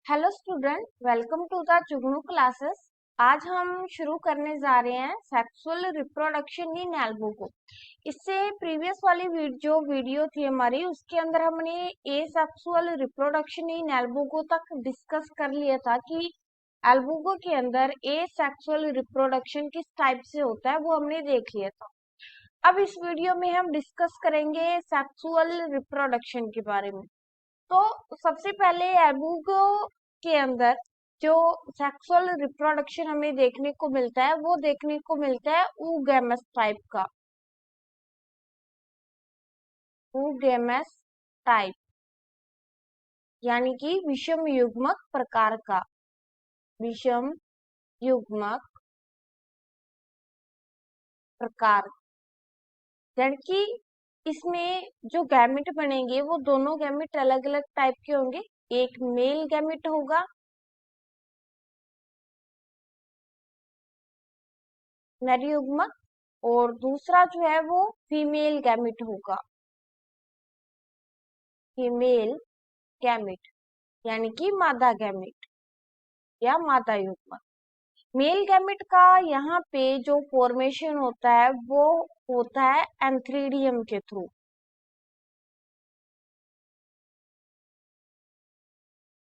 Hello student, welcome to the Jugnu classes. आज हम शुरू करने जा रहे हैं सेक्सुअल रिप्रोडक्शन इन एल्बुको। इससे प्रीवियस वाली जो वीडियो थी हमारी, उसके अंदर हमने ए सेक्सुअल रिप्रोडक्शन इन एल्बुको तक डिस्कस कर लिया था कि एल्बुको के अंदर ए सेक्सुअल रिप्रोडक्शन किस टाइप से होता है, वो हमने देख लिया था। अब इस वीडियो में हम डिस्कस करेंगे सेक्सुअल रिप्रोडक्शन के बारे में। तो सबसे पहले एल्बुको के अंदर जो सेक्सुअल रिप्रोडक्शन हमें देखने को मिलता है, वो देखने को मिलता है oogamous टाइप का। oogamous टाइप यानी कि विषम युग्मक प्रकार का। विषम युग्मक प्रकार यानी कि इसमें जो गैमेट बनेंगे वो दोनों गैमेट अलग अलग टाइप के होंगे। एक मेल गैमेट होगा, नर युग्मक, और दूसरा जो है वो फीमेल गैमेट होगा। फीमेल गैमेट यानी कि मादा गैमेट या मादा युग्मक। मेल गैमेट का यहाँ पे जो फॉर्मेशन होता है वो होता है एंथ्रीडियम के थ्रू।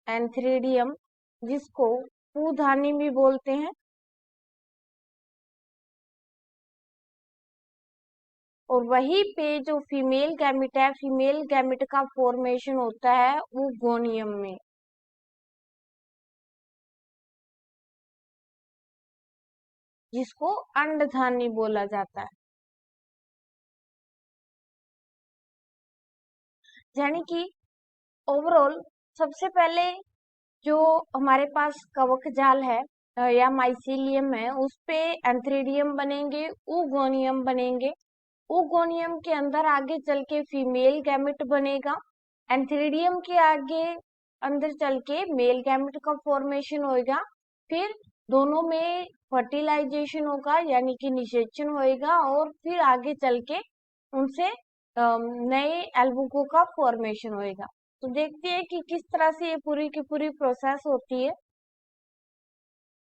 एंथ्रीडियम, जिसको फूधानी भी बोलते हैं। और वहीं पे जो फीमेल गैमेट है, फीमेल गैमेट का फॉर्मेशन होता है वो गोनियम में। जिसको अंडधानी बोला जाता है। यानी कि ओवरऑल सबसे पहले जो हमारे पास कवक जाल है या माइसीलियम है, उस पे एंथ्रीडियम बनेंगे, ऊगोनियम बनेंगे। ऊगोनियम के अंदर आगे चल के फीमेल गैमेट बनेगा। एंथ्रीडियम के आगे अंदर चल के मेल गैमेट का फॉर्मेशन होएगा। फिर दोनों में फर्टिलाइजेशन होगा यानी कि निषेचन होएगा, और फिर आगे चल के उनसे नए एल्बुको का फॉर्मेशन होएगा। तो देखते हैं कि किस तरह से ये पूरी की पूरी प्रोसेस होती है।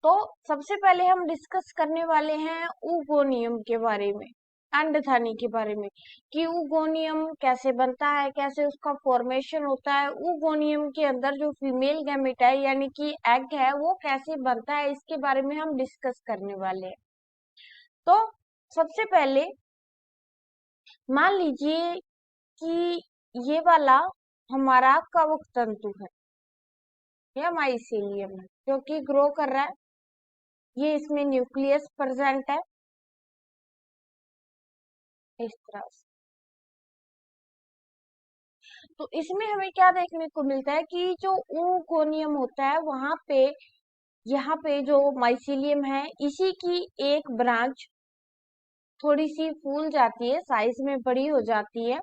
तो सबसे पहले हम डिस्कस करने वाले हैं ऊगोनियम के बारे में, अंडथानी के बारे में, कि ऊगोनियम कैसे बनता है, कैसे उसका फॉर्मेशन होता है। ऊगोनियम के अंदर जो फीमेल गैमेट है यानी कि एग है, वो कैसे बनता है, इसके बारे में हम डिस्कस करने वाले हैं। तो सबसे पहले मान लीजिए कि ये वाला हमारा कवक तंतु है या माइसीलियम है, जो कि ग्रो कर रहा है। ये इसमें न्यूक्लियस प्रेजेंट है इस तरह से। तो इसमें हमें क्या देखने को मिलता है कि जो ऊगोनियम होता है, वहां पे यहाँ पे जो माइसीलियम है, इसी की एक ब्रांच थोड़ी सी फूल जाती है, साइज में बड़ी हो जाती है।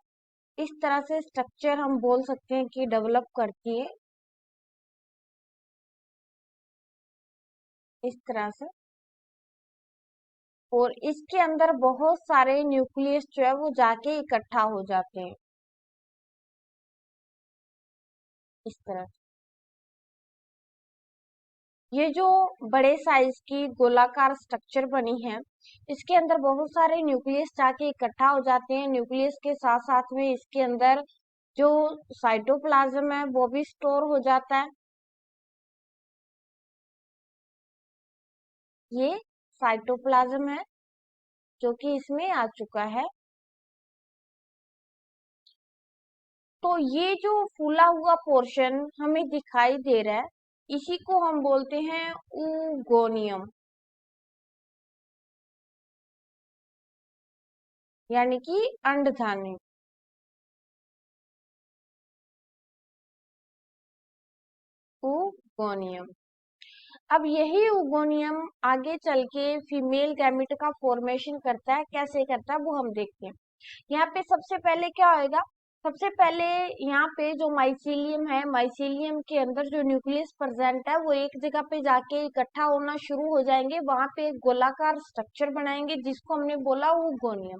इस तरह से स्ट्रक्चर हम बोल सकते हैं कि डेवलप करती है इस तरह से। और इसके अंदर बहुत सारे न्यूक्लियस जो है वो जाके इकट्ठा हो जाते हैं इस तरह। ये जो बड़े साइज की गोलाकार स्ट्रक्चर बनी है, इसके अंदर बहुत सारे न्यूक्लियस जाके इकट्ठा हो जाते हैं। न्यूक्लियस के साथ साथ में इसके अंदर जो साइटोप्लाज्म है वो भी स्टोर हो जाता है। ये साइटोप्लाज्म है जो कि इसमें आ चुका है। तो ये जो फूला हुआ पोर्शन हमें दिखाई दे रहा है, इसी को हम बोलते हैं ऊगोनियम, यानी कि अंडधानी। ऊगोनियम। अब यही ऊगोनियम आगे चल के फीमेल गैमेट का फॉर्मेशन करता है। कैसे करता है वो हम देखते हैं। यहाँ पे सबसे पहले क्या होएगा, सबसे पहले यहाँ पे जो माइसीलियम है, माइसीलियम के अंदर जो न्यूक्लियस प्रेजेंट है, वो एक जगह पे जाके इकट्ठा होना शुरू हो जाएंगे। वहां पे एक गोलाकार स्ट्रक्चर बनाएंगे जिसको हमने बोला ऊगोनियम।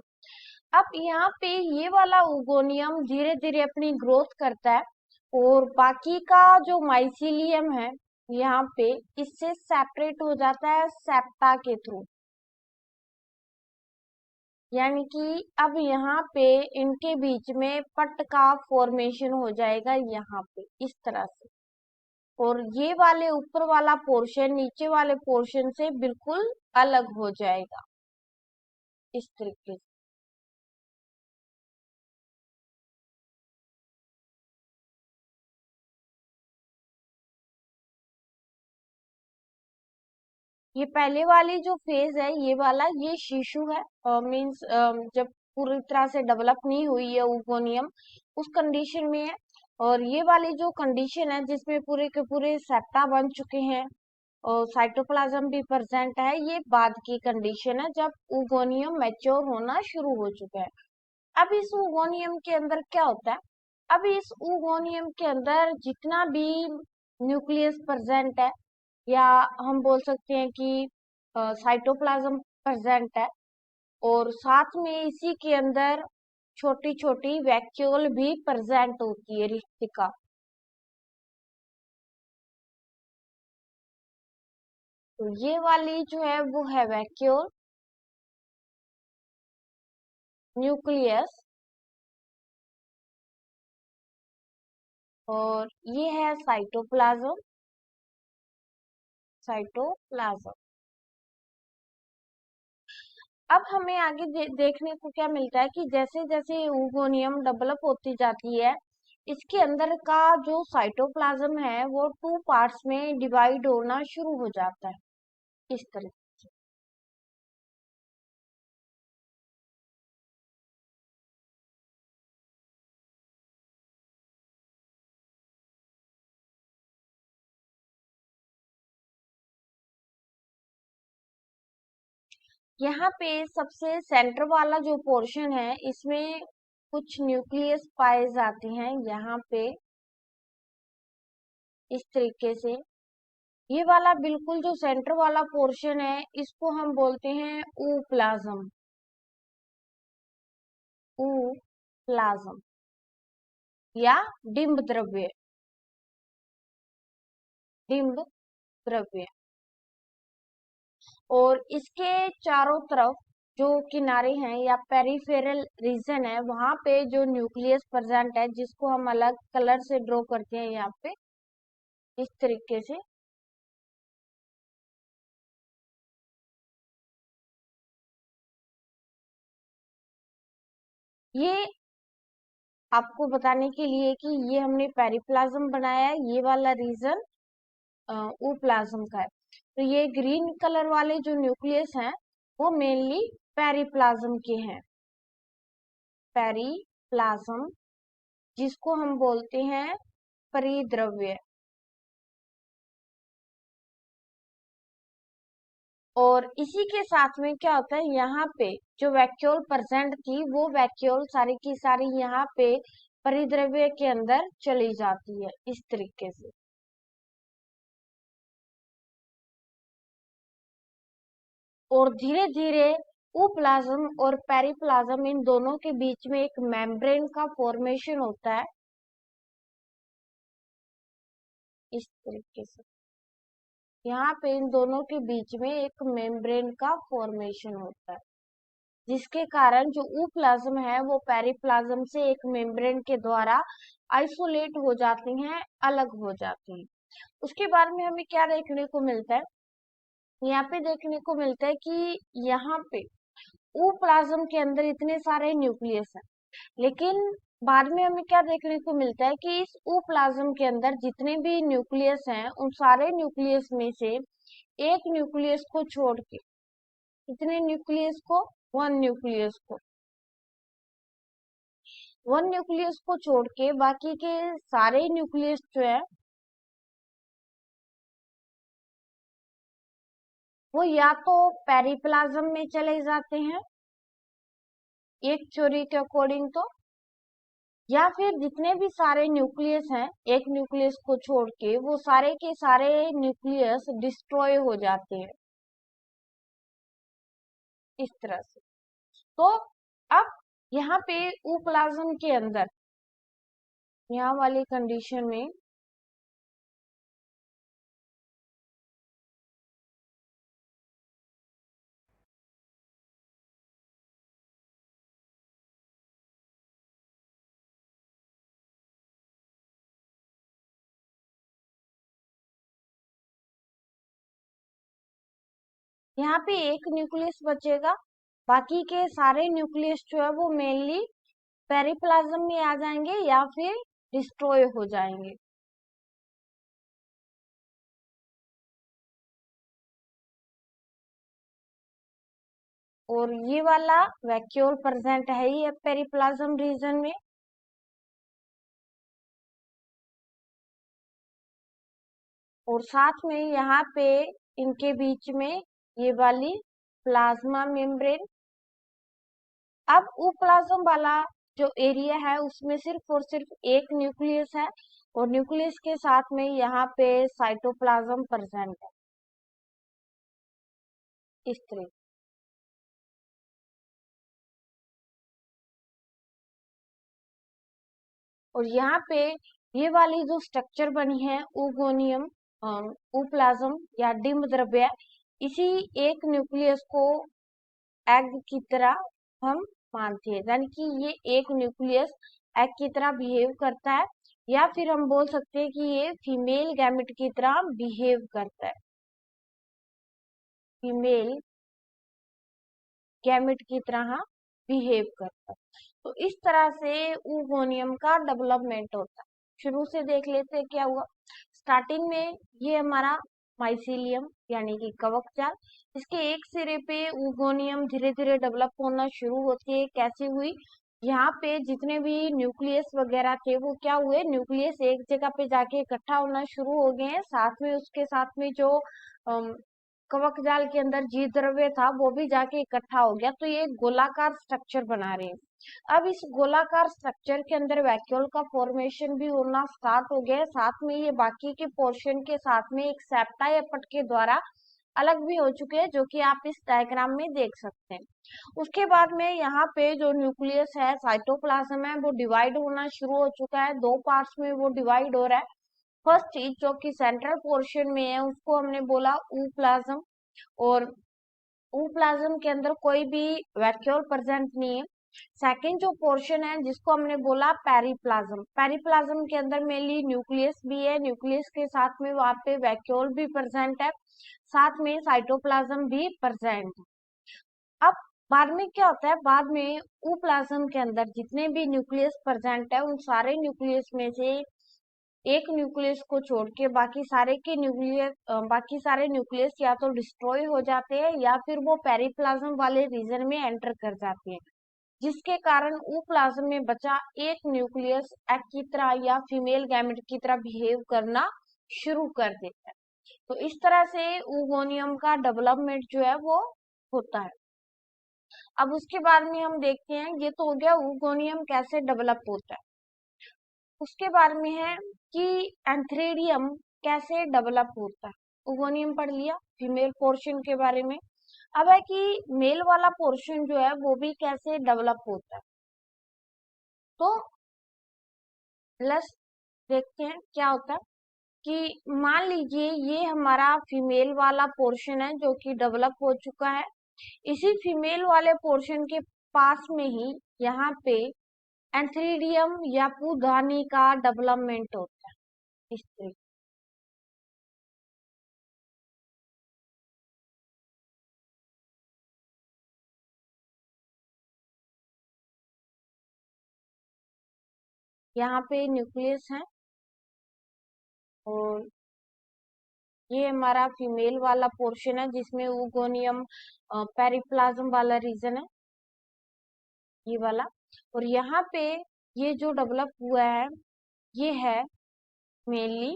अब यहाँ पे ये वाला ऊगोनियम धीरे धीरे अपनी ग्रोथ करता है, और बाकी का जो माइसीलियम है यहाँ पे इससे सेपरेट हो जाता है सेप्टा के थ्रू। यानी कि अब यहाँ पे इनके बीच में पट का फॉर्मेशन हो जाएगा यहाँ पे इस तरह से। और ये वाले ऊपर वाला पोर्शन नीचे वाले पोर्शन से बिल्कुल अलग हो जाएगा इस तरीके से। ये पहले वाली जो फेज है ये वाला ये शीशु है, मींस जब पूरी तरह से डेवलप नहीं हुई है ऊगोनियम उस कंडीशन में है। और ये वाली जो कंडीशन है जिसमें पूरे के पूरे सेप्टा बन चुके हैं और साइटोप्लाज्म भी प्रेजेंट है, ये बाद की कंडीशन है जब ऊगोनियम मैच्योर होना शुरू हो चुका है। अब इस ऊगोनियम के अंदर क्या होता है, अब इस ऊगोनियम के अंदर जितना भी न्यूक्लियस प्रेजेंट है या हम बोल सकते हैं कि साइटोप्लाज्म प्रेजेंट है और साथ में इसी के अंदर छोटी छोटी वैक्यूल भी प्रेजेंट होती है रिक्तिका। तो ये वाली जो है वो है वैक्यूल न्यूक्लियस और ये है साइटोप्लाज्म साइटोप्लाज्म। अब हमें आगे देखने को क्या मिलता है कि जैसे जैसे ऊगोनियम डेवलप होती जाती है इसके अंदर का जो साइटोप्लाज्म है वो टू पार्ट्स में डिवाइड होना शुरू हो जाता है इस तरह। यहाँ पे सबसे सेंटर वाला जो पोर्शन है इसमें कुछ न्यूक्लियस पाए जाते हैं यहाँ पे इस तरीके से। ये वाला बिल्कुल जो सेंटर वाला पोर्शन है इसको हम बोलते हैं ऊ प्लाज्म। ऊ प्लाज्म या डिम्ब द्रव्य। डिम्ब द्रव्य और इसके चारों तरफ जो किनारे हैं या पेरिफेरल रीजन है वहां पे जो न्यूक्लियस प्रेजेंट है जिसको हम अलग कलर से ड्रॉ करते हैं यहाँ पे इस तरीके से। ये आपको बताने के लिए कि ये हमने पेरिप्लाज्म बनाया है, ये वाला रीजन ओ प्लाज्म का है। तो ये ग्रीन कलर वाले जो न्यूक्लियस हैं वो मेनली पेरिप्लाज्म के हैं। पेरिप्लाज्म जिसको हम बोलते हैं परिद्रव्य। और इसी के साथ में क्या होता है यहाँ पे जो वैक्यूल प्रेजेंट थी वो वैक्यूल सारी की सारी यहाँ पे परिद्रव्य के अंदर चली जाती है इस तरीके से। और धीरे धीरे ऊप्लाज्म और पेरिप्लाज्म इन दोनों के बीच में एक मेम्ब्रेन का फॉर्मेशन होता है इस तरीके से। यहाँ पे इन दोनों के बीच में एक मेम्ब्रेन का फॉर्मेशन होता है जिसके कारण जो ऊप्लाज्म है वो पेरिप्लाज्म से एक मेम्ब्रेन के द्वारा आइसोलेट हो जाती हैं, अलग हो जाती हैं। उसके बाद में हमें क्या देखने को मिलता है, यहाँ पे देखने को मिलता है कि यहाँ पे ओ प्लाज्म के अंदर इतने सारे न्यूक्लियस हैं लेकिन बाद में हमें क्या देखने को मिलता है कि इस ओ प्लाज्म के अंदर जितने भी न्यूक्लियस हैं उन सारे न्यूक्लियस में से एक न्यूक्लियस को छोड़ के, कितने न्यूक्लियस को, वन न्यूक्लियस को, वन न्यूक्लियस को छोड़ के बाकी के सारे न्यूक्लियस जो है वो या तो पेरिप्लाज्म में चले जाते हैं एक थ्योरी के अकॉर्डिंग तो, या फिर जितने भी सारे न्यूक्लियस हैं एक न्यूक्लियस को छोड़ के वो सारे के सारे न्यूक्लियस डिस्ट्रॉय हो जाते हैं इस तरह से। तो अब यहाँ पे ऊप्लाज्म के अंदर यहाँ वाली कंडीशन में यहाँ पे एक न्यूक्लियस बचेगा, बाकी के सारे न्यूक्लियस जो है वो मेनली पेरिप्लाज्म में आ जाएंगे या फिर डिस्ट्रॉय हो जाएंगे। और ये वाला वैक्यूल प्रेजेंट है ही पेरिप्लाज्म रीजन में। और साथ में यहाँ पे इनके बीच में ये वाली प्लाज्मा मेम्ब्रेन। अब प्लाज्म वाला जो एरिया है उसमें सिर्फ और सिर्फ एक न्यूक्लियस है, और न्यूक्लियस के साथ में यहाँ पे साइटोप्लाज्म प्रेजेंट है इस तरह। और यहाँ पे ये वाली जो स्ट्रक्चर बनी है ऊगोनियम प्लाज्म या डिम्ब द्रव्य, इसी एक न्यूक्लियस को एग की तरह हम मानते हैं, यानी कि ये एक न्यूक्लियस एग की तरह बिहेव करता है, या फिर हम बोल सकते हैं कि ये फीमेल गैमेट की तरह बिहेव करता है, फीमेल गैमेट की तरह बिहेव करता है। तो इस तरह से ऊगोनियम का डेवलपमेंट होता है। शुरू से देख लेते हैं क्या हुआ। स्टार्टिंग में ये हमारा माइसीलियम यानी कि कवक जाल, इसके एक सिरे पे ऊगोनियम धीरे धीरे डेवलप होना शुरू होती है। कैसे हुई, यहाँ पे जितने भी न्यूक्लियस वगैरह थे वो क्या हुए, न्यूक्लियस एक जगह पे जाके इकट्ठा होना शुरू हो गए हैं। साथ में उसके साथ में जो कवक जाल के अंदर जीव द्रव्य था वो भी जाके इकट्ठा हो गया, तो ये एक गोलाकार स्ट्रक्चर बना रहे हैं। अब इस गोलाकार स्ट्रक्चर के अंदर वैक्यूल का फॉर्मेशन भी होना स्टार्ट हो गया है। साथ में ये बाकी के पोर्शन के साथ में एक सेप्टा या पट के द्वारा अलग भी हो चुके हैं, जो कि आप इस डायग्राम में देख सकते हैं। उसके बाद में यहाँ पे जो न्यूक्लियस है, साइटोप्लाज्म है, वो डिवाइड होना शुरू हो चुका है। दो पार्ट्स में वो डिवाइड हो रहा है। फर्स्ट चीज जो कि सेंट्रल पोर्शन में है उसको हमने बोला प्लाज्म, और प्लाज्म के अंदर कोई भी वैक्यूल प्रेजेंट नहीं है। सेकंड जो पोर्शन है जिसको हमने बोला पेरिप्लाज्म, पेरिप्लाज्म के अंदर मेनली न्यूक्लियस भी है, न्यूक्लियस के साथ में वहां पे वैक्यूल भी प्रेजेंट है, साथ में साइटोप्लाज्म भी प्रेजेंट है। अब बाद में क्या होता है, बाद में प्लाज्म के अंदर जितने भी न्यूक्लियस प्रेजेंट है उन सारे न्यूक्लियस में से एक न्यूक्लियस को छोड़ के बाकी सारे न्यूक्लियस या तो डिस्ट्रॉय हो जाते हैं या फिर वो पेरिप्लाज्म वाले रीजन में एंटर कर जाते हैं, जिसके कारण प्लाज्म में बचा एक न्यूक्लियस एग की तरह या फीमेल गैमेट की तरह बिहेव करना शुरू कर देता है। तो इस तरह से ऊगोनियम का डेवलपमेंट जो है वो होता है। अब उसके बाद में हम देखते हैं, ये तो हो गया ऊगोनियम कैसे डेवलप होता है। उसके बाद में है कि एंथ्रेडियम कैसे डेवलप होता है। ऊगोनियम पढ़ लिया, फीमेल पोर्शन के बारे में। अब है कि मेल वाला पोर्शन जो है वो भी कैसे डेवलप होता है। तो प्लस देखते हैं क्या होता है कि मान लीजिए ये हमारा फीमेल वाला पोर्शन है जो कि डेवलप हो चुका है। इसी फीमेल वाले पोर्शन के पास में ही यहाँ पे एंथ्रीडियम या पूदानी का डेवलपमेंट होता है इस तरीके। यहाँ पे न्यूक्लियस है, और ये हमारा फीमेल वाला पोर्शन है जिसमें ऊगोनियम पेरिप्लाज्म वाला रीजन है, ये वाला। और यहाँ पे ये जो डेवलप हुआ है ये है मेनली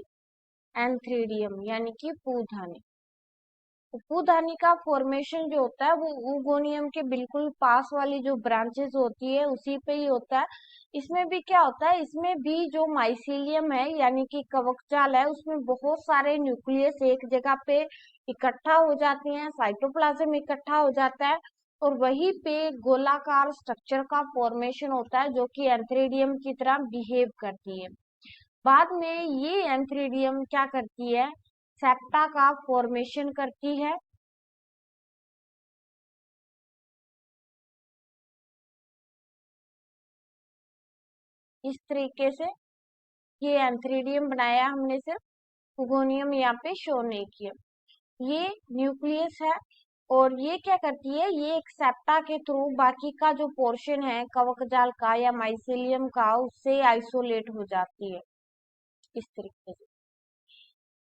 एंथ्रीडियम यानी कि पूधानी। उपधानी का फॉर्मेशन जो होता है वो ऊगोनियम के बिल्कुल पास वाली जो ब्रांचेस होती है उसी पे ही होता है। इसमें भी क्या होता है, इसमें भी जो माइसीलियम है यानी कि कवकजाल है उसमें बहुत सारे न्यूक्लियस एक जगह पे इकट्ठा हो जाते हैं, साइटोप्लाज्म इकट्ठा हो जाता है, और वहीं पे गोलाकार स्ट्रक्चर का फॉर्मेशन होता है जो कि एंथ्रेडियम की तरह बिहेव करती है। बाद में ये एंथ्रेडियम क्या करती है, सेप्टा का फॉर्मेशन करती है। इस तरीके से ये एंथ्रेडियम बनाया हमने, सिर्फ हुगोनियम यहाँ पे शो नहीं किया। ये न्यूक्लियस है और ये क्या करती है, ये एक सेप्टा के थ्रू बाकी का जो पोर्शन है कवक जाल का या माइसेलियम का, उससे आइसोलेट हो जाती है इस तरीके से।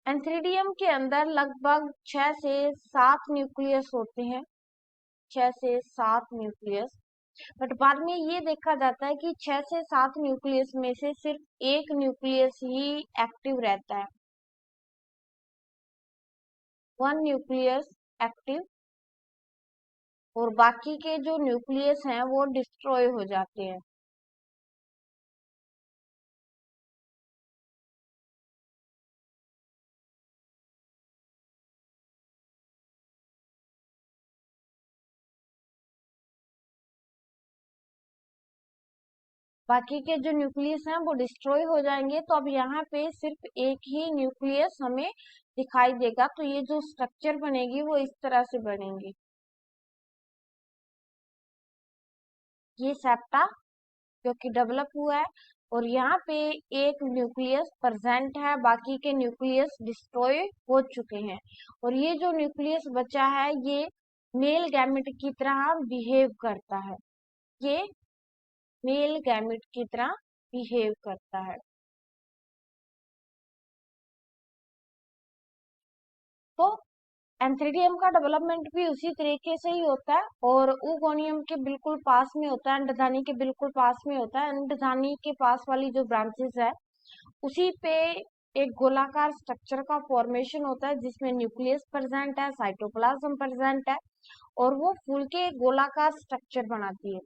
एंथ्रीडियम के अंदर लगभग 6 से 7 न्यूक्लियस होते हैं, 6 से 7 न्यूक्लियस। बट बाद में ये देखा जाता है कि 6 से 7 न्यूक्लियस में से सिर्फ एक न्यूक्लियस ही एक्टिव रहता है, 1 न्यूक्लियस एक्टिव, और बाकी के जो न्यूक्लियस हैं वो डिस्ट्रॉय हो जाते हैं। बाकी के जो न्यूक्लियस हैं वो डिस्ट्रॉय हो जाएंगे, तो अब यहाँ पे सिर्फ एक ही न्यूक्लियस हमें दिखाई देगा। तो ये जो स्ट्रक्चर बनेगी वो इस तरह से बनेगी। ये सेप्टा जो कि डेवलप हुआ है, और यहाँ पे एक न्यूक्लियस प्रेजेंट है, बाकी के न्यूक्लियस डिस्ट्रॉय हो चुके हैं। और ये जो न्यूक्लियस बचा है ये मेल गैमेट की तरह बिहेव करता है, ये मेल गैमेट की तरह बिहेव करता है। तो एंथ्रीडियम का डेवलपमेंट भी उसी तरीके से ही होता है, और ऊगोनियम के बिल्कुल पास में होता है, अंडधानी के बिल्कुल पास में होता है। अंडधानी के पास वाली जो ब्रांचेस है उसी पे एक गोलाकार स्ट्रक्चर का फॉर्मेशन होता है जिसमें न्यूक्लियस प्रेजेंट है, साइटोप्लाज्म प्रेजेंट है, और वो फूल के गोलाकार स्ट्रक्चर बनाती है।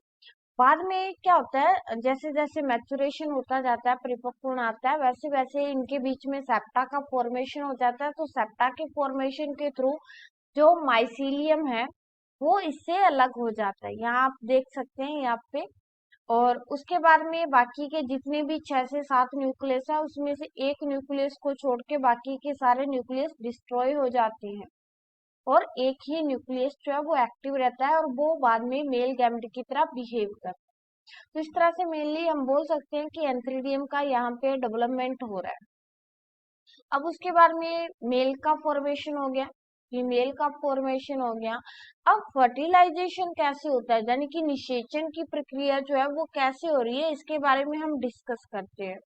बाद में क्या होता है, जैसे जैसे मैचुरेशन होता जाता है, परिपक्व आता है, वैसे वैसे इनके बीच में सेप्टा का फॉर्मेशन हो जाता है। तो सेप्टा के फॉर्मेशन के थ्रू जो माइसीलियम है वो इससे अलग हो जाता है, यहाँ आप देख सकते हैं यहाँ पे। और उसके बाद में बाकी के जितने भी 6 से 7 न्यूक्लियस है उसमें से एक न्यूक्लियस को छोड़ के बाकी के सारे न्यूक्लियस डिस्ट्रॉय हो जाते हैं, और एक ही न्यूक्लियस जो है वो एक्टिव रहता है और वो बाद में मेल गैमेट की तरह बिहेव करता है। तो इस तरह से मेनली हम बोल सकते हैं कि एंथ्रीडियम का यहाँ पे डेवलपमेंट हो रहा है। अब उसके बाद में मेल का फॉर्मेशन हो गया, फीमेल का फॉर्मेशन हो गया। अब फर्टिलाइजेशन कैसे होता है, यानी कि निषेचन की प्रक्रिया जो है वो कैसे हो रही है, इसके बारे में हम डिस्कस करते हैं।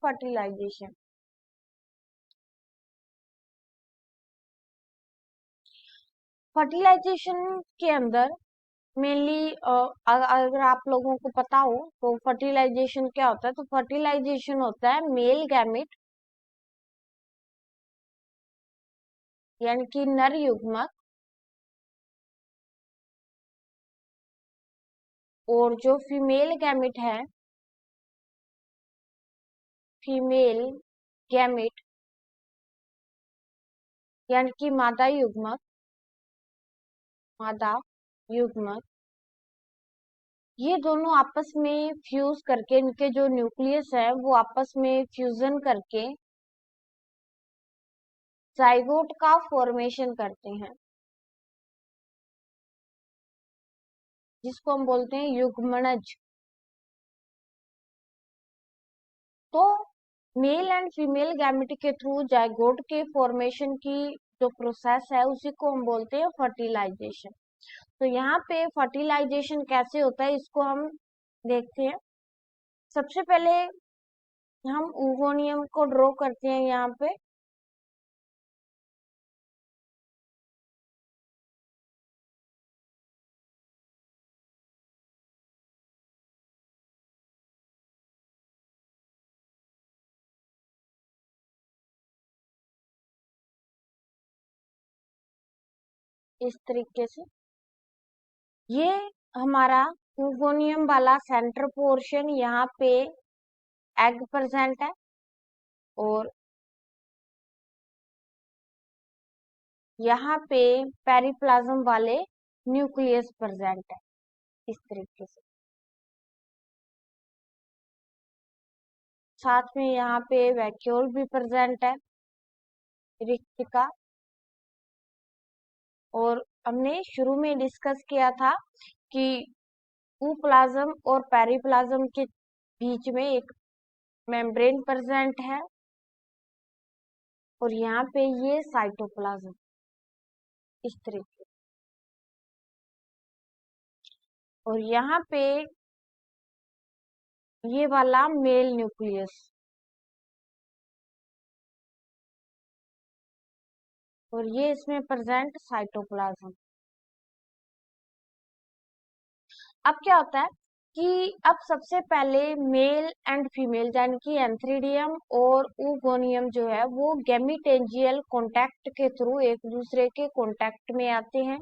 फर्टिलाइजेशन, फर्टिलाइजेशन के अंदर मेनली अगर आप लोगों को पता हो तो फर्टिलाइजेशन क्या होता है, तो फर्टिलाइजेशन होता है मेल गैमेट यानी कि नर युग्मक और जो फीमेल गैमेट है, फीमेल गैमेट यानी कि मादा युग्मक, मादा युग्मक, ये दोनों आपस में फ्यूज करके, इनके जो न्यूक्लियस है वो आपस में फ्यूजन करके जाइगोट का फॉर्मेशन करते हैं, जिसको हम बोलते हैं युग्मनज। तो मेल एंड फीमेल गैमेट के थ्रू जाइगोट के फॉर्मेशन की जो प्रोसेस है उसी को हम बोलते हैं फर्टिलाइजेशन। तो यहाँ पे फर्टिलाइजेशन कैसे होता है इसको हम देखते हैं। सबसे पहले हम ऊगोनियम को ड्रॉ करते हैं यहाँ पे। इस तरीके से ये हमारा ऊगोनियम वाला सेंटर पोर्शन, यहाँ पे एग प्रेजेंट है, और यहाँ पे पेरिप्लाज्म वाले न्यूक्लियस प्रेजेंट है, इस तरीके से। साथ में यहाँ पे वैक्यूल भी प्रेजेंट है, रिक्तिका। और हमने शुरू में डिस्कस किया था कि ऊप्लाज्म और पेरिप्लाज्म के बीच में एक मेम्ब्रेन प्रेजेंट है, और यहाँ पे ये साइटोप्लाज्म, इस तरीके। और यहाँ पे ये वाला मेल न्यूक्लियस, और ये इसमें प्रेजेंट साइटोप्लाज्म। अब क्या होता है कि अब सबसे पहले मेल एंड फीमेल यानी कि एंथ्रीडियम और ऊगोनियम जो है वो गैमीटेंजियल कांटेक्ट के थ्रू एक दूसरे के कांटेक्ट में आते हैं।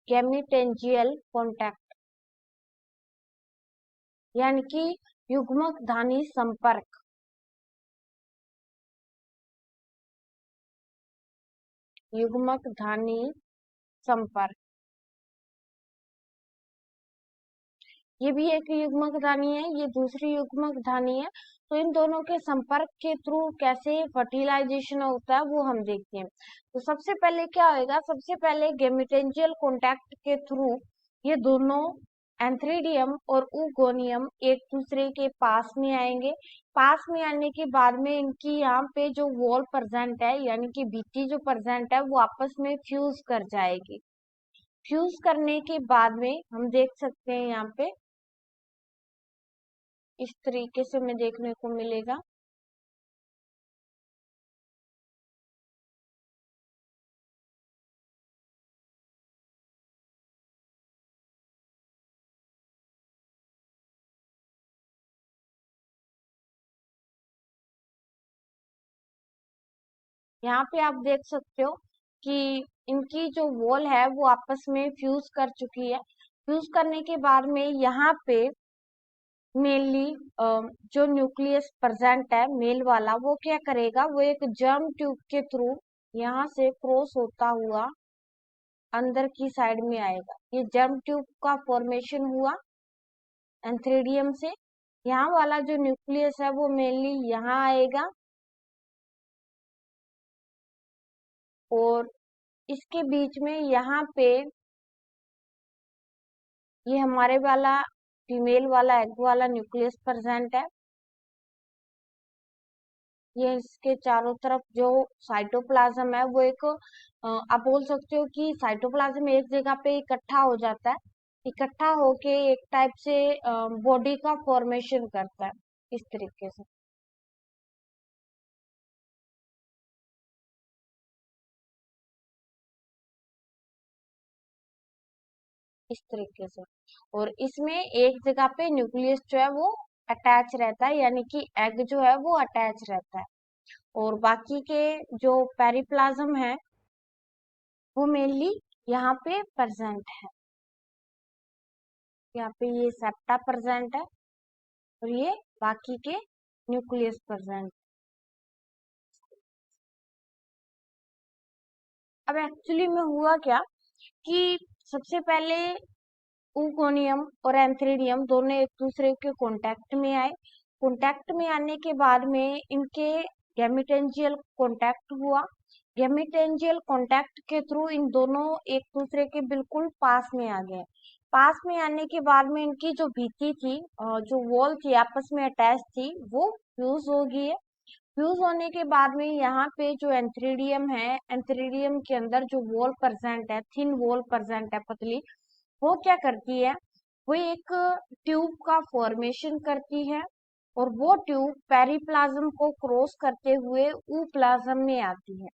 गैमीटेंजियल कांटेक्ट यानी कि युग्मक धानी संपर्क। युग्मक धानी संपर्क, ये भी एक युग्मक धानी है, ये दूसरी युग्मक धानी है। तो इन दोनों के संपर्क के थ्रू कैसे फर्टिलाइजेशन होता है वो हम देखते हैं। तो सबसे पहले क्या होगा, सबसे पहले गैमीटेंजियल कांटेक्ट के थ्रू ये दोनों एंथ्रीडियम और ऊगोनियम एक दूसरे के पास में आएंगे। पास में आने के बाद में इनकी यहाँ पे जो वॉल प्रेजेंट है यानी कि भित्ति जो प्रेजेंट है वो आपस में फ्यूज कर जाएगी। फ्यूज करने के बाद में हम देख सकते हैं यहाँ पे इस तरीके से हमें देखने को मिलेगा। यहाँ पे आप देख सकते हो कि इनकी जो वॉल है वो आपस में फ्यूज कर चुकी है। फ्यूज करने के बाद में यहाँ पे मेनली जो न्यूक्लियस प्रेजेंट है मेल वाला वो क्या करेगा, वो एक जर्म ट्यूब के थ्रू यहाँ से क्रॉस होता हुआ अंदर की साइड में आएगा। ये जर्म ट्यूब का फॉर्मेशन हुआ एंथ्रीडियम से। यहाँ वाला जो न्यूक्लियस है वो मेनली यहाँ आएगा, और इसके बीच में यहाँ पे ये हमारे वाला फीमेल वाला एग वाला न्यूक्लियस प्रेजेंट है। ये इसके चारों तरफ जो साइटोप्लाज्म है वो एक आप बोल सकते हो कि साइटोप्लाज्म एक जगह पे इकट्ठा हो जाता है, इकट्ठा होके एक टाइप से बॉडी का फॉर्मेशन करता है, इस तरीके से। इस तरीके से। और इसमें एक जगह पे न्यूक्लियस जो है वो अटैच रहता है यानी कि एग जो है वो अटैच रहता है, और बाकी के जो पेरिप्लाज्म है वो मेनली यहाँ पे प्रेजेंट है। यहाँ पे ये सेप्टा प्रेजेंट है और ये बाकी के न्यूक्लियस प्रेजेंट। अब एक्चुअली में हुआ क्या कि सबसे पहले ऊगोनियम और एंथ्रीडियम दोनों एक दूसरे के कांटेक्ट में आए। कांटेक्ट में आने के बाद में इनके गैमीटेंजियल कांटेक्ट हुआ। गैमीटेंजियल कांटेक्ट के थ्रू इन दोनों एक दूसरे के बिल्कुल पास में आ गए। पास में आने के बाद में इनकी जो भित्ति थी जो वॉल थी आपस में अटैच थी वो फ्यूज हो गई है। फ्यूज होने के बाद में यहाँ पे जो एंथ्रीडियम है, एंथ्रीडियम के अंदर जो वॉल प्रेजेंट है, थिन वॉल प्रेजेंट है पतली, वो क्या करती है, वो एक ट्यूब का फॉर्मेशन करती है, और वो ट्यूब पेरिप्लाज्म को क्रॉस करते हुए ऊप्लाज्म में आती है।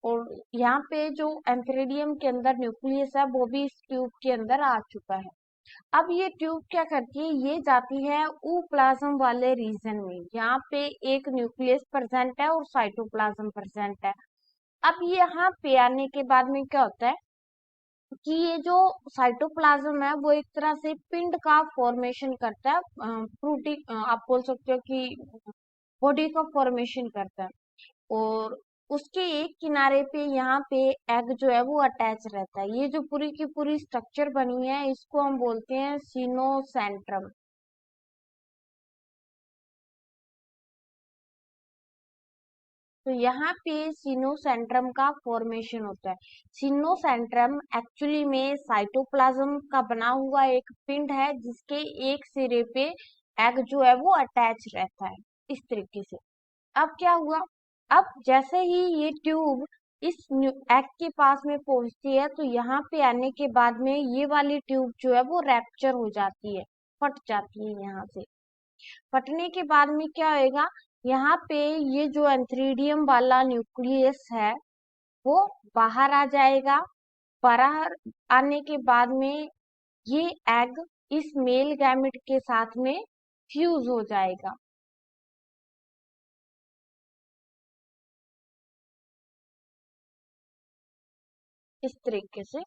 और यहाँ पे जो एंथ्रीडियम के अंदर न्यूक्लियस है वो भी इस ट्यूब के अंदर आ चुका है। अब ये ट्यूब क्या करती है, ये जाती है ऊप्लाज्म वाले रीजन में। यहाँ पे एक न्यूक्लियस प्रेजेंट है और साइटोप्लाज्म प्रेजेंट है। अब यहाँ पे आने के बाद में क्या होता है, कि ये जो साइटोप्लाज्म है वो एक तरह से पिंड का फॉर्मेशन करता है, प्रोटीन आप बोल सकते हो कि बॉडी का फॉर्मेशन करता है। और उसके एक किनारे पे यहाँ पे एग जो है वो अटैच रहता है। ये जो पूरी की पूरी स्ट्रक्चर बनी है इसको हम बोलते हैं सीनोसेंट्रम। तो यहाँ पे सीनोसेंट्रम का फॉर्मेशन होता है। सीनोसेंट्रम एक्चुअली में साइटोप्लाज्म का बना हुआ एक पिंड है जिसके एक सिरे पे एग जो है वो अटैच रहता है, इस तरीके से। अब क्या हुआ, अब जैसे ही ये ट्यूब इस एग के पास में पहुंचती है तो यहाँ पे आने के बाद में ये वाली ट्यूब जो है वो रैप्चर हो जाती है, फट जाती है यहाँ से। फटने के बाद में क्या होएगा, यहाँ पे ये जो एंथ्रीडियम वाला न्यूक्लियस है वो बाहर आ जाएगा। बाहर आने के बाद में ये एग इस मेल गैमेट के साथ में फ्यूज हो जाएगा। इस तरीके से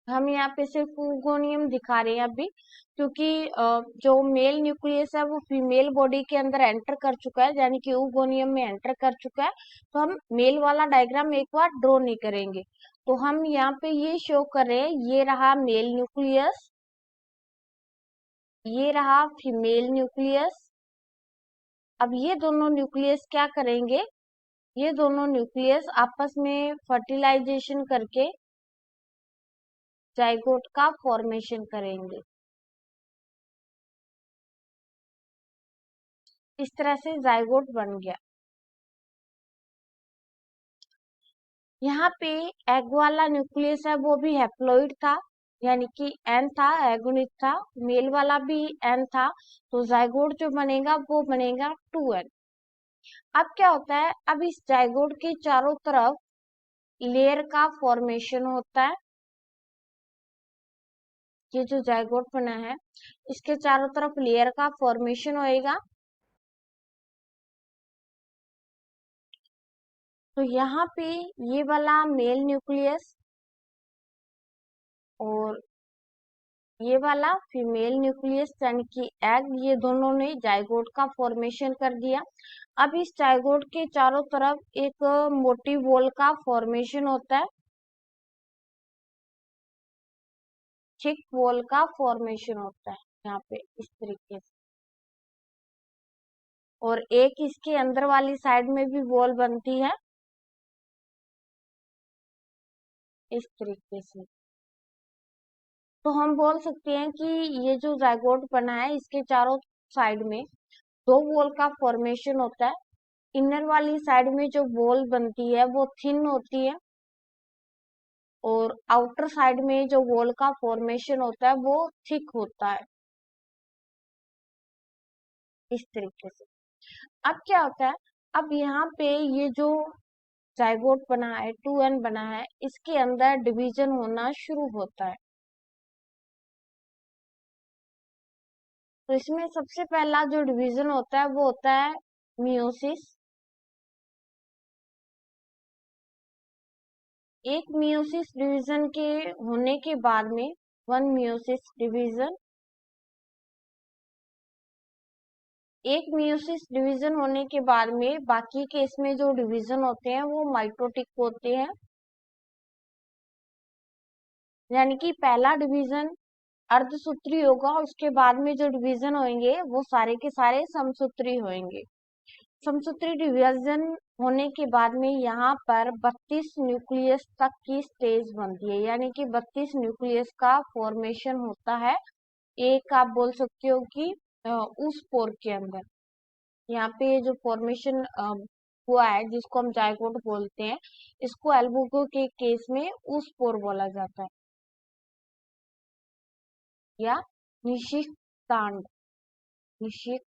हम यहाँ पे सिर्फ oogoनियम दिखा रहे हैं अभी, क्योंकि जो मेल न्यूक्लियस है वो फीमेल बॉडी के अंदर एंटर कर चुका है, यानी कि oogoनियम में एंटर कर चुका है। तो हम मेल वाला डायग्राम एक बार ड्रॉ नहीं करेंगे। तो हम यहाँ पे ये शो कर रहे हैं, ये रहा मेल न्यूक्लियस, ये रहा फीमेल न्यूक्लियस। अब ये दोनों न्यूक्लियस क्या करेंगे, ये दोनों न्यूक्लियस आपस में फर्टिलाइजेशन करके जाइगोट का फॉर्मेशन करेंगे। इस तरह से जाइगोट बन गया। यहाँ पे एग वाला न्यूक्लियस है वो भी हैप्लॉइड था, यानी कि एन था, एगोनिक था। मेल वाला भी एन था, तो जाइगोट जो बनेगा वो बनेगा 2n। अब क्या होता है, अब इस जाइगोट के चारों तरफ लेयर का फॉर्मेशन होता है। ये जो जाइगोट बना है इसके चारों तरफ लेयर का फॉर्मेशन होएगा। तो यहाँ पे ये वाला मेल न्यूक्लियस और ये वाला फीमेल न्यूक्लियस यानी कि एग, ये दोनों ने जाइगोट का फॉर्मेशन कर दिया। अब इस जाइगोट के चारों तरफ एक मोटी वॉल का फॉर्मेशन होता है, थिक वॉल का फॉर्मेशन होता है यहाँ पे इस तरीके से। और एक इसके अंदर वाली साइड में भी वॉल बनती है इस तरीके से। तो हम बोल सकते हैं कि ये जो जाइगोट बना है इसके चारों साइड में दो वॉल का फॉर्मेशन होता है। इनर वाली साइड में जो वॉल बनती है वो थिन होती है, और आउटर साइड में जो वॉल का फॉर्मेशन होता है वो थिक होता है इस तरीके से। अब क्या होता है, अब यहाँ पे ये जो जाइगोट बना है 2n बना है, इसके अंदर डिवीजन होना शुरू होता है। तो इसमें सबसे पहला जो डिवीजन होता है वो होता है मियोसिस। एक मियोसिस डिवीजन के होने के बाद में वन मियोसिस डिवीजन, एक मियोसिस डिवीजन होने के बाद में बाकी के इसमें जो डिवीजन होते हैं वो माइटोटिक होते हैं। यानी कि पहला डिवीजन अर्धसूत्री होगा, उसके बाद में जो डिवीजन होंगे वो सारे के सारे समसूत्री होंगे। समसूत्री डिवीजन होने के बाद में यहाँ पर 32 न्यूक्लियस तक की स्टेज बनती है, यानी कि 32 न्यूक्लियस का फॉर्मेशन होता है। एक आप बोल सकते हो कि उस पोर के अंदर यहाँ पे जो फॉर्मेशन हुआ है जिसको हम जाइगोट बोलते हैं, इसको एल्बुको के केस में उस पोर बोला जाता है, या निशितांड, निशितांड,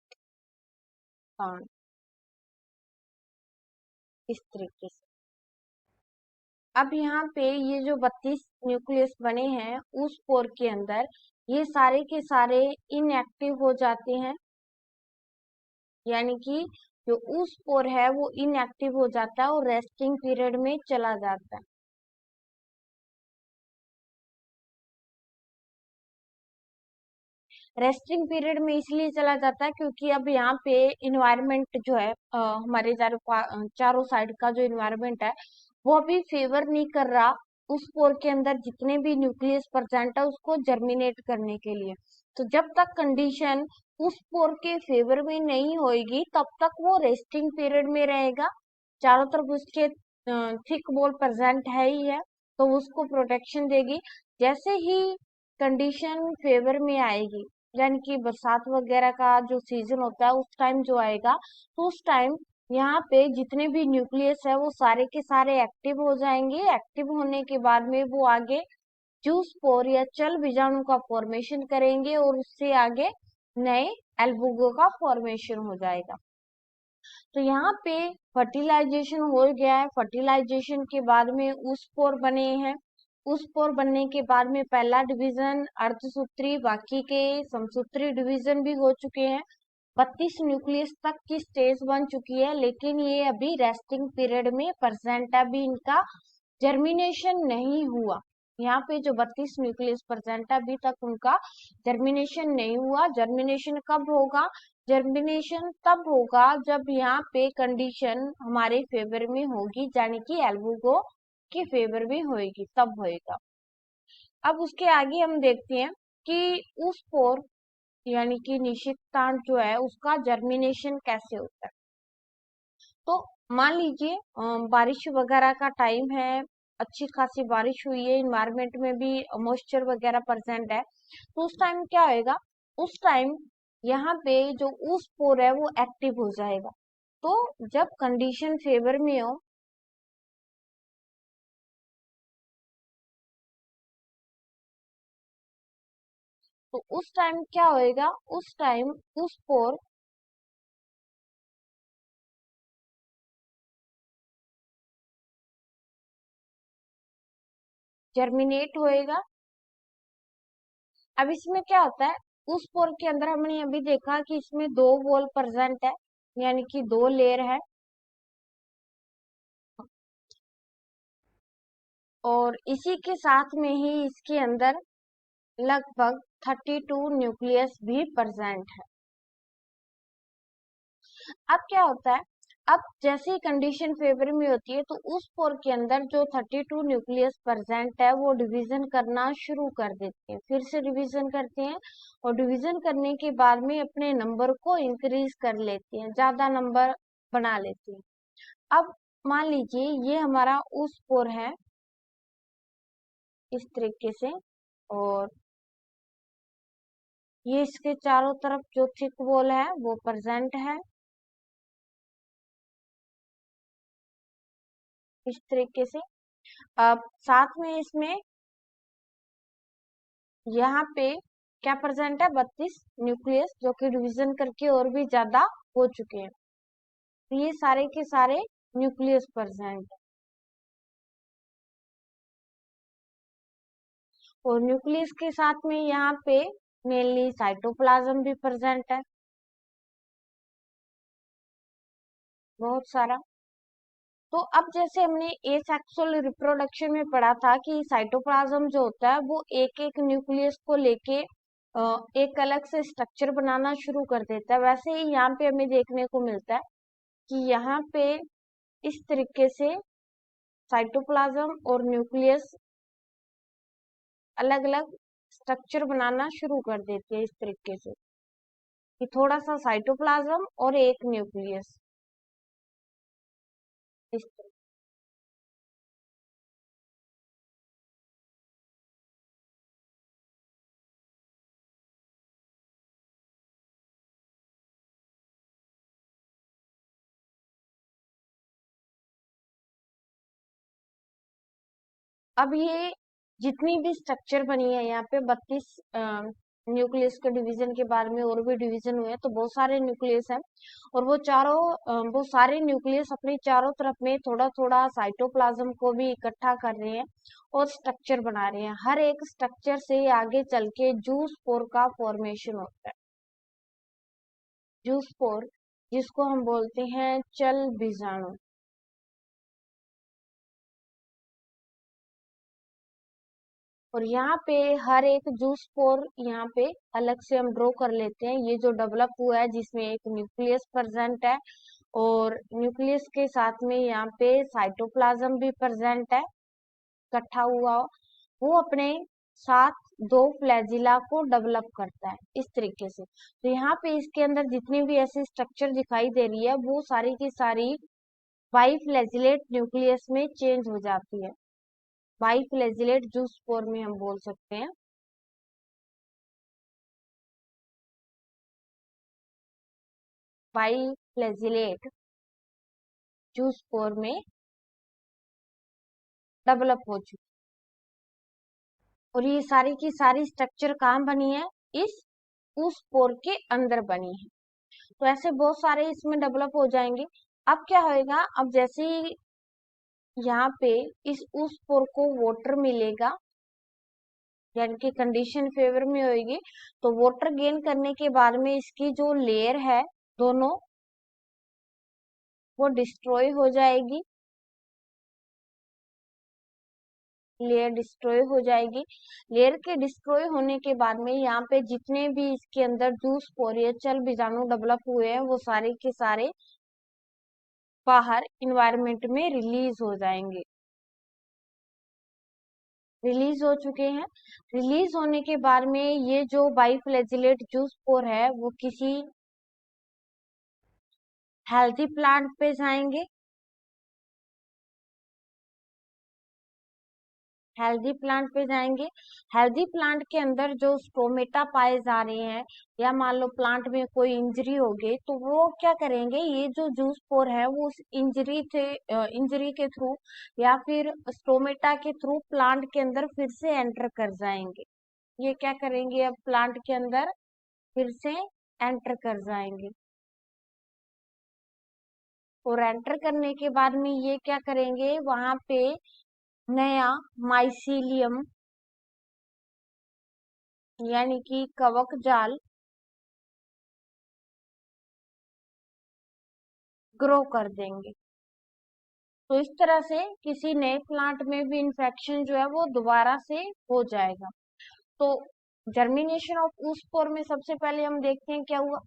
इस तरीके से। अब यहाँ पे ये जो 32 न्यूक्लियस बने हैं उस पोर के अंदर, ये सारे के सारे इनएक्टिव हो जाते हैं, यानी कि जो उस स्पोर है वो इनएक्टिव हो जाता है और रेस्टिंग पीरियड में चला जाता है। रेस्टिंग पीरियड में इसलिए चला जाता है क्योंकि अब यहाँ पे इन्वायरमेंट जो है हमारे चारों साइड का जो इन्वायरमेंट है वो अभी फेवर नहीं कर रहा उस पोर के अंदर जितने भी न्यूक्लियस प्रेजेंट है उसको जर्मिनेट करने के लिए। तो जब तक कंडीशन उस पोर के फेवर में नहीं होएगी तब तक वो रेस्टिंग पीरियड में रहेगा। चारों तरफ उसके थिक वॉल प्रेजेंट है ही है तो उसको प्रोटेक्शन देगी। जैसे ही कंडीशन फेवर में आएगी यानी कि बरसात वगैरह का जो सीजन होता है उस टाइम जो आएगा तो उस टाइम यहाँ पे जितने भी न्यूक्लियस है वो सारे के सारे एक्टिव हो जाएंगे। एक्टिव होने के बाद में वो आगे जूस पोर या चल बीजाणु का फॉर्मेशन करेंगे और उससे आगे नए एल्बुगो का फॉर्मेशन हो जाएगा। तो यहाँ पे फर्टिलाइजेशन हो गया है। फर्टिलाइजेशन के बाद में उस पोर बने हैं। उस पोर बनने के बाद में पहला डिवीजन अर्धसूत्री बाकी के समसूत्री डिवीजन भी हो चुके हैं। 32 न्यूक्लियस तक की स्टेज बन चुकी है लेकिन ये अभी रेस्टिंग पीरियड में प्रेजेंट है। अभी इनका जर्मिनेशन नहीं हुआ। यहाँ पे जो 32 न्यूक्लियस प्रेजेंट है अभी तक उनका जर्मिनेशन नहीं हुआ। जर्मिनेशन कब होगा? जर्मिनेशन तब होगा जब यहाँ पे कंडीशन हमारे फेवर में होगी यानी कि एल्बुगो के फेवर में होएगी तब होएगा। अब उसके आगे हम देखते हैं कि उस पोर यानी कि निषिक्तांड जो है उसका जर्मिनेशन कैसे होता है। तो मान लीजिए बारिश वगैरह का टाइम है, अच्छी खासी बारिश हुई है, इन्वायरमेंट में भी मॉइस्चर वगैरह प्रेजेंट है तो उस टाइम क्या होएगा? उस टाइम यहाँ पे जो उस पोर है वो एक्टिव हो जाएगा। तो जब कंडीशन फेवर में हो तो उस टाइम क्या होएगा? उस टाइम उस पोर जर्मिनेट होएगा। अब इसमें क्या होता है? उस पोर के अंदर हमने अभी देखा कि इसमें दो वॉल प्रेजेंट है यानी कि दो लेयर है और इसी के साथ में ही इसके अंदर लगभग 32 न्यूक्लियस भी प्रेजेंट है। अब क्या होता है? अब जैसे ही कंडीशन फेवर में होती है तो उस पोर के अंदर जो 32 न्यूक्लियस प्रेजेंट है वो डिवीजन करना शुरू कर देते हैं। फिर से डिवीजन करते हैं और डिवीजन करने के बाद में अपने नंबर को इंक्रीज कर लेते हैं, ज्यादा नंबर बना लेते हैं। अब मान लीजिए ये हमारा उस पोर है इस तरीके से और ये इसके चारों तरफ जो थिक वॉल है वो प्रेजेंट है इस तरीके से। अब साथ में इसमें यहाँ पे क्या प्रेजेंट है? 32 न्यूक्लियस जो कि डिवीजन करके और भी ज्यादा हो चुके हैं। तो ये सारे के सारे न्यूक्लियस प्रेजेंट है और न्यूक्लियस के साथ में यहाँ पे मेनली साइटोप्लाज्म भी प्रेजेंट है बहुत सारा। तो अब जैसे हमने एसेक्सुअल रिप्रोडक्शन में पढ़ा था कि साइटोप्लाज्म जो होता है वो एक एक न्यूक्लियस को लेके एक अलग से स्ट्रक्चर बनाना शुरू कर देता है, वैसे ही यहाँ पे हमें देखने को मिलता है कि यहाँ पे इस तरीके से साइटोप्लाज्म और न्यूक्लियस अलग अलग स्ट्रक्चर बनाना शुरू कर देते हैं इस तरीके से कि थोड़ा सा साइटोप्लाज्म और एक न्यूक्लियस इस तरह। अब ये जितनी भी स्ट्रक्चर बनी है यहाँ पे 32 न्यूक्लियस के डिवीजन के बाद में और भी डिवीजन हुए हैं तो बहुत सारे न्यूक्लियस हैं और वो सारे न्यूक्लियस अपनी चारों तरफ में थोड़ा थोड़ा साइटोप्लाज्म को भी इकट्ठा कर रहे हैं और स्ट्रक्चर बना रहे हैं। हर एक स्ट्रक्चर से आगे चल के जूस पोर का फॉर्मेशन होता है। जूस पोर जिसको हम बोलते हैं चल बीजाणु। और यहाँ पे हर एक जूस पोर यहाँ पे अलग से हम ड्रॉ कर लेते हैं। ये जो डेवलप हुआ है जिसमें एक न्यूक्लियस प्रेजेंट है, और न्यूक्लियस के साथ में यहाँ पे साइटोप्लाज्म भी प्रेजेंट है इकट्ठा हुआ, वो अपने साथ दो फ्लैजिला को डेवलप करता है इस तरीके से। तो यहाँ पे इसके अंदर जितनी भी ऐसी स्ट्रक्चर दिखाई दे रही है वो सारी की सारी बाइफ्लैजिलेट न्यूक्लियस में चेंज हो जाती है। बाइफ्लैजिलेट जूस स्पोर में हम बोल सकते हैं। बाइफ्लैजिलेट जूस स्पोर में डेवलप हो चुकी, और ये सारी की सारी स्ट्रक्चर कहाँ बनी है, इस उस पोर के अंदर बनी है। तो ऐसे बहुत सारे इसमें डेवलप हो जाएंगे। अब क्या होएगा, अब जैसे ही यहाँ पे इस उस पोर को वाटर मिलेगा, यानी कि कंडीशन फेवर में होगी, तो वाटर गेन करने के बाद में इसकी जो लेयर है दोनों, वो डिस्ट्रॉय हो जाएगी। लेयर डिस्ट्रॉय हो जाएगी। लेयर के डिस्ट्रॉय होने के बाद में यहाँ पे जितने भी इसके अंदर जूस पोरियचल बीजाणु डेवलप हुए हैं वो सारे के सारे बाहर इन्वायरमेंट में रिलीज हो जाएंगे। रिलीज हो चुके हैं। रिलीज होने के बाद में ये जो बाइफ्लैजिलेट जूस पोर है वो किसी हेल्थी प्लांट पे जाएंगे। हेल्दी प्लांट पे जाएंगे। हेल्दी प्लांट के अंदर जो स्टोमेटा पाए जा रहे हैं, या मान लो प्लांट में कोई इंजरी हो गई, तो वो क्या करेंगे, ये जो जूस पोर है वो उस इंजरी के थ्रू या फिर स्टोमेटा के थ्रू प्लांट के अंदर फिर से एंटर कर जाएंगे। ये क्या करेंगे, अब प्लांट के अंदर फिर से एंटर कर जाएंगे। और एंटर करने के बाद में ये क्या करेंगे, वहां पे नया माइसीलियम यानी कि कवक जाल ग्रो कर देंगे। तो इस तरह से किसी नए प्लांट में भी इन्फेक्शन जो है वो दोबारा से हो जाएगा। तो जर्मिनेशन ऑफ ऊस्पोर में सबसे पहले हम देखते हैं क्या हुआ।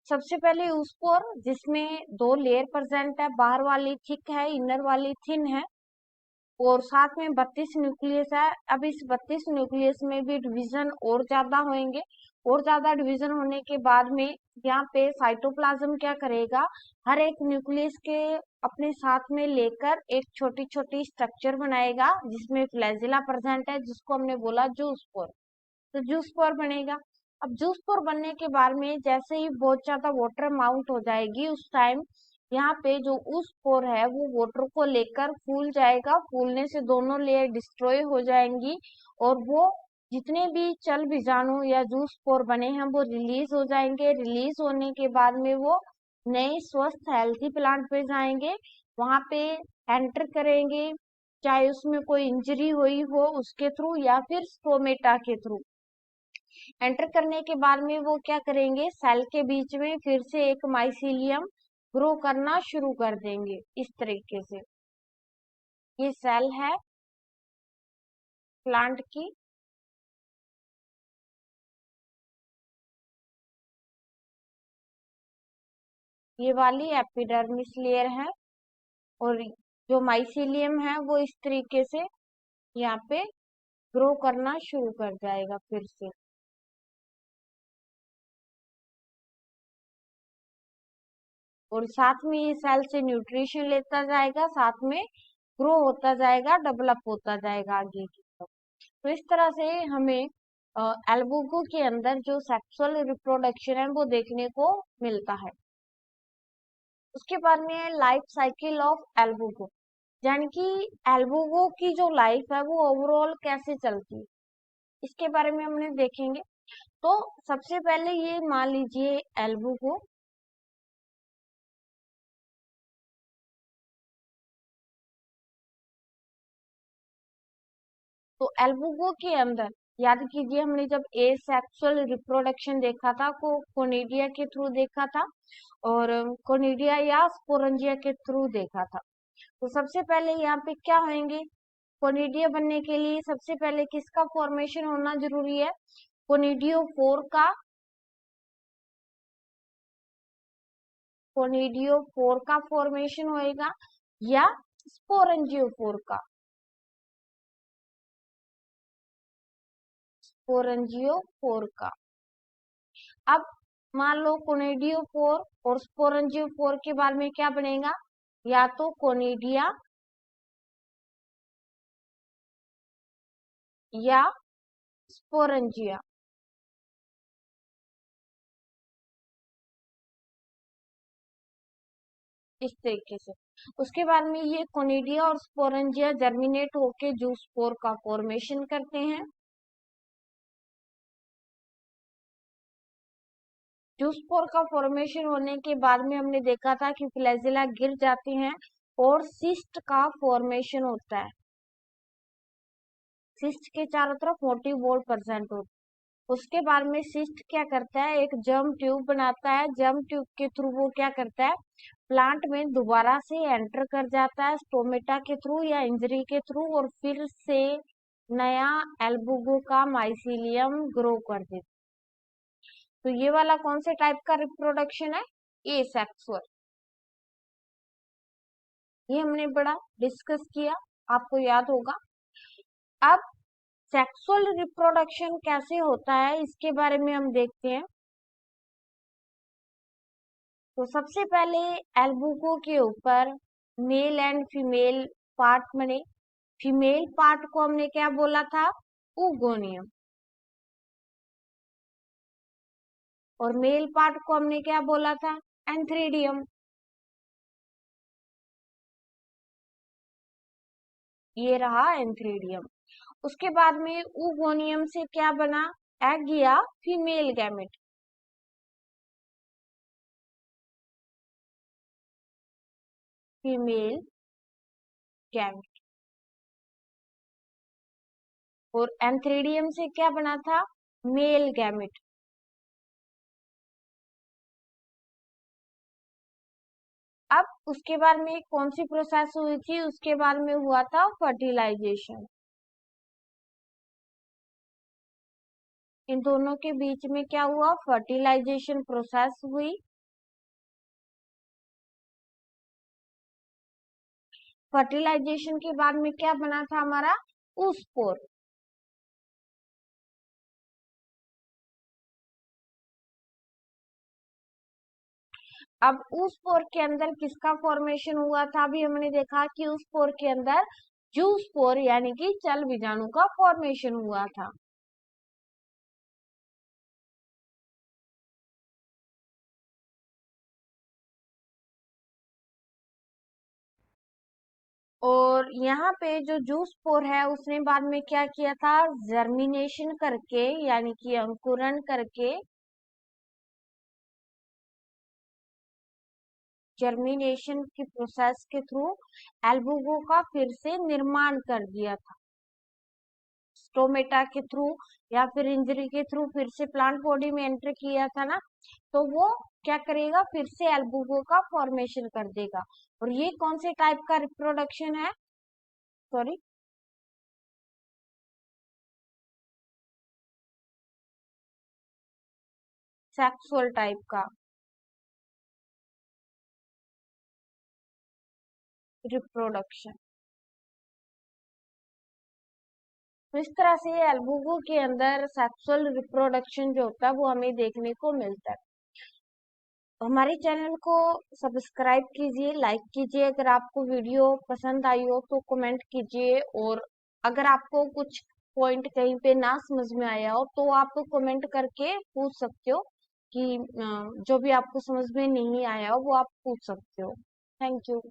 सबसे पहले ऊस्पोर जिसमें दो लेयर प्रेजेंट है, बाहर वाली थिक है, इनर वाली थिन है, और साथ में 32 न्यूक्लियस है। अब इस 32 न्यूक्लियस में भी डिवीजन और ज्यादा होंगे, और ज्यादा डिवीजन होने के बाद में यहाँ पे साइटोप्लाज्म क्या करेगा, हर एक न्यूक्लियस के अपने साथ में लेकर एक छोटी छोटी स्ट्रक्चर बनाएगा जिसमें फ्लैजिला प्रेजेंट है, जिसको हमने बोला जूस्पोर। तो जूस्पोर बनेगा। अब जूस्पोर बनने के बाद में जैसे ही बहुत ज्यादा वाटर माउंट हो जाएगी, उस टाइम यहाँ पे जो उस पोर है वो वाटर को लेकर फूल जाएगा। फूलने से दोनों लेयर डिस्ट्रॉय हो जाएंगी, और वो जितने भी चल बीजाणु या जूस पोर बने हैं वो रिलीज हो जाएंगे। रिलीज होने के बाद में वो नए स्वस्थ हेल्थी प्लांट पे जाएंगे, वहां पे एंटर करेंगे, चाहे उसमें कोई इंजरी हुई हो उसके थ्रू या फिर स्टोमेटा के थ्रू। एंटर करने के बाद में वो क्या करेंगे, सेल के बीच में फिर से एक माइसीलियम ग्रो करना शुरू कर देंगे इस तरीके से। ये सेल है प्लांट की। ये वाली एपिडर्मिस लेयर है, और जो माइसीलियम है वो इस तरीके से यहाँ पे ग्रो करना शुरू कर जाएगा फिर से। और साथ में ये सेल से न्यूट्रिशन लेता जाएगा, साथ में ग्रो होता जाएगा, डेवलप होता जाएगा आगे की तरफ। तो इस तरह से हमें एल्बुगो के अंदर जो सेक्सुअल रिप्रोडक्शन है वो देखने को मिलता है। उसके बाद में है लाइफ साइकिल ऑफ एल्बुगो, यानी कि एल्बुगो की जो लाइफ है वो ओवरऑल कैसे चलती है, इसके बारे में हमने देखेंगे। तो सबसे पहले ये मान लीजिए एल्बुगो, तो एल्बुगो के अंदर याद कीजिए हमने जब एसेक्सुअल रिप्रोडक्शन देखा था को कोनिडिया के थ्रू देखा था और कोनिडिया या स्पोरेंजिया के थ्रू देखा था। तो सबसे पहले यहाँ पे क्या होंगे, कोनिडिया बनने के लिए सबसे पहले किसका फॉर्मेशन होना जरूरी है, कोनिडियोफोर का, कोनिडियोफोर का फॉर्मेशन होएगा या स्पोरेंजियोफोर का, स्पोरेंजियोफोर का। अब मान लो कोनिडियोफोर और स्पोरेंजियोफोर के बाद में क्या बनेगा, या तो कोनिडिया या स्पोरेंजिया। इस तरीके से उसके बाद में ये कोनिडिया और स्पोरेंजिया जर्मिनेट होके जूस्पोर का फॉर्मेशन करते हैं। जूस्पोर का फॉर्मेशन होने के बाद में हमने देखा था कि फ्लैजिला गिर जाते हैं और सिस्ट का फॉर्मेशन होता है। सिस्ट के चारों तरफ मोटिव वॉल प्रेजेंट होता है। उसके बाद में सिस्ट क्या करता है, एक जर्म ट्यूब बनाता है। जर्म ट्यूब के थ्रू वो क्या करता है, प्लांट में दोबारा से एंटर कर जाता है स्टोमेटा के थ्रू या इंजरी के थ्रू, और फिर से नया एल्बुगो का माइसीलियम ग्रो कर देता है। तो ये वाला कौन से टाइप का रिप्रोडक्शन है, एसेक्सुअल। ये हमने बड़ा डिस्कस किया, आपको याद होगा। अब सेक्सुअल रिप्रोडक्शन कैसे होता है इसके बारे में हम देखते हैं। तो सबसे पहले एल्बुको के ऊपर मेल एंड फीमेल पार्ट बने। फीमेल पार्ट को हमने क्या बोला था, उगोनियम, और मेल पार्ट को हमने क्या बोला था, एंथ्रीडियम। ये रहा एंथ्रीडियम। उसके बाद में उगोनियम से क्या बना, एग या फीमेल गैमेट। Female gamete. और एंथ्रीडियम से क्या बना था, मेल गैमेट। अब उसके बाद में कौन सी प्रोसेस हुई थी, उसके बाद में हुआ था फर्टिलाइजेशन। इन दोनों के बीच में क्या हुआ, फर्टिलाइजेशन प्रोसेस हुई। फर्टिलाइजेशन के बाद में क्या बना था हमारा, oospore। अब oospore के अंदर किसका फॉर्मेशन हुआ था, अभी हमने देखा कि oospore के अंदर जूस्पोर यानी कि चल बीजाणु का फॉर्मेशन हुआ था। और यहाँ पे जो जूस्पोर है उसने बाद में क्या किया था, जर्मिनेशन करके यानी कि अंकुरण करके, जर्मिनेशन की प्रोसेस के थ्रू एल्बुगो का फिर से निर्माण कर दिया था। स्टोमेटा के थ्रू या फिर इंजरी के थ्रू फिर से प्लांट बॉडी में एंटर किया था ना, तो वो क्या करेगा, फिर से एल्बुगो का फॉर्मेशन कर देगा। और ये कौन से टाइप का रिप्रोडक्शन है, सॉरी, सेक्सुअल टाइप का रिप्रोडक्शन। तो इस तरह से एल्बुगो के अंदर सेक्सुअल रिप्रोडक्शन जो होता है वो हमें देखने को मिलता है। हमारे चैनल को सब्सक्राइब कीजिए, लाइक कीजिए, अगर आपको वीडियो पसंद आई हो तो कमेंट कीजिए, और अगर आपको कुछ पॉइंट कहीं पे ना समझ में आया हो तो आप कमेंट करके पूछ सकते हो कि जो भी आपको समझ में नहीं आया हो वो आप पूछ सकते हो। Thank you.